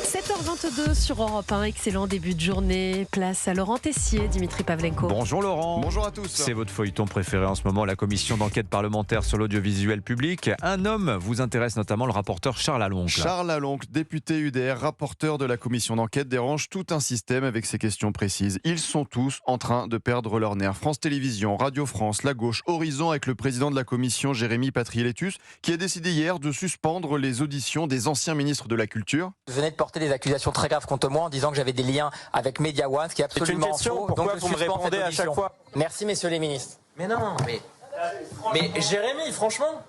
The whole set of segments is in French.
7h22 sur Europe 1, excellent début de journée. Place à Laurent Tessier, Dimitri Pavlenko. Bonjour Laurent. Bonjour à tous. C'est votre feuilleton préféré en ce moment, la commission d'enquête parlementaire sur l'audiovisuel public. Un homme vous intéresse notamment, le rapporteur Charles Aloncle. Charles Aloncle, député UDR, rapporteur de la commission d'enquête, dérange tout un système avec ses questions précises. Ils sont tous en train de perdre leur nerf. France Télévisions, Radio France, La Gauche, Horizon avec le président de la commission, Jérémy Patriélétus, qui a décidé hier de suspendre les auditions des anciens ministres de la Culture. Vous venez de porter des accusations très graves contre moi en disant que j'avais des liens avec Media One, ce qui est absolument faux. Pourquoi donc vous me répondez à chaque fois? Merci messieurs les ministres. Mais non, mais Jérémy, franchement,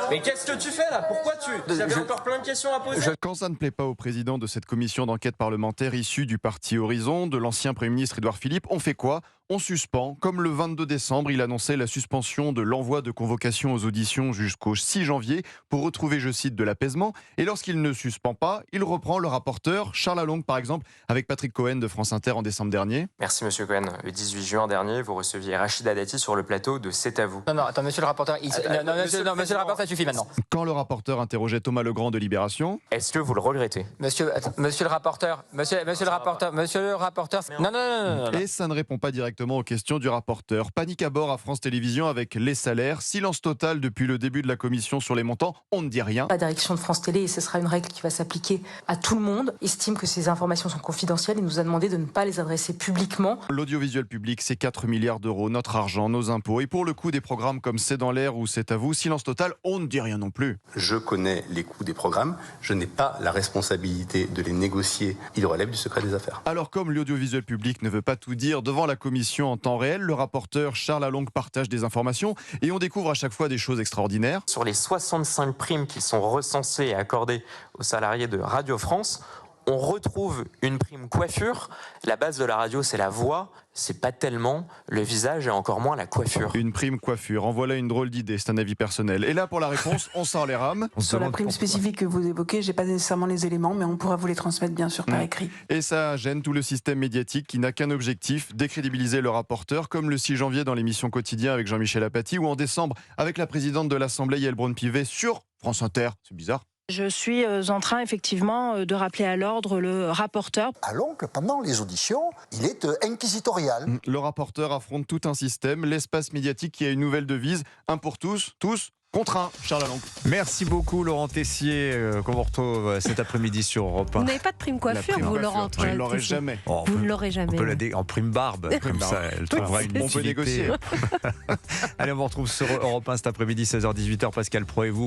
mais qu'est-ce que tu fais là? Pourquoi j'avais encore plein de questions à poser. Quand ça ne plaît pas au président de cette commission d'enquête parlementaire issue du parti Horizon, de l'ancien Premier ministre Édouard Philippe, on fait quoi? On suspend. Comme le 22 décembre, il annonçait la suspension de l'envoi de convocation aux auditions jusqu'au 6 janvier pour retrouver, je cite, de l'apaisement. Et lorsqu'il ne suspend pas, il reprend le rapporteur Charles Aloncle, par exemple, avec Patrick Cohen de France Inter en décembre dernier. Merci Monsieur Cohen. Le 18 juin dernier, vous receviez Rachida Dati sur le plateau de C'est à vous. Non, attends, monsieur le rapporteur, monsieur le rapporteur, ça suffit maintenant. Quand le rapporteur interrogeait Thomas Legrand de Libération. Est-ce que vous le regrettez? Monsieur le rapporteur, monsieur le rapporteur. Non. Et ça ne répond pas directement aux questions du rapporteur. Panique à bord à France Télévisions avec les salaires. Silence total depuis le début de la commission sur les montants. On ne dit rien. La direction de France Télé, et ce sera une règle qui va s'appliquer à tout le monde, estime que ces informations sont confidentielles et nous a demandé de ne pas les adresser publiquement. L'audiovisuel public, c'est 4 milliards d'euros, notre argent, nos impôts. Et pour le coup des programmes comme C'est dans l'air ou C'est à vous, silence total, on ne dit rien non plus. Je connais les coûts des programmes, je n'ai pas la responsabilité de les négocier. Il relève du secret des affaires. Alors comme l'audiovisuel public ne veut pas tout dire devant la commission en temps réel, le rapporteur Charles Aloncle partage des informations et on découvre à chaque fois des choses extraordinaires. Sur les 65 primes qui sont recensées et accordées aux salariés de Radio France, on retrouve une prime coiffure. La base de la radio, c'est la voix, c'est pas tellement le visage et encore moins la coiffure. Une prime coiffure, en voilà une drôle d'idée, c'est un avis personnel. Et là, pour la réponse, on sort les rames. Sur la prime spécifique que vous évoquez, j'ai pas nécessairement les éléments, mais on pourra vous les transmettre bien sûr par écrit. Et ça gêne tout le système médiatique qui n'a qu'un objectif, décrédibiliser le rapporteur, comme le 6 janvier dans l'émission Quotidien avec Jean-Michel Apathy, ou en décembre avec la présidente de l'Assemblée, Yael Braun-Pivet, sur France Inter. C'est bizarre. Je suis en train effectivement de rappeler à l'ordre le rapporteur. Aloncle, pendant les auditions, il est inquisitorial. Le rapporteur affronte tout un système, l'espace médiatique qui a une nouvelle devise, un pour tous contre un. Charles Aloncle. Merci beaucoup Laurent Tessier, qu'on vous retrouve cet après-midi sur Europe 1. Vous n'avez pas de prime coiffure, vous, Laurent? Je ne l'aurai jamais. Vous ne l'aurez jamais. On peut en prime barbe, comme ça, elle trouvera une On peut négocier. Allez, on vous retrouve sur Europe 1 cet après-midi, 16h-18h, Pascal Pro et vous.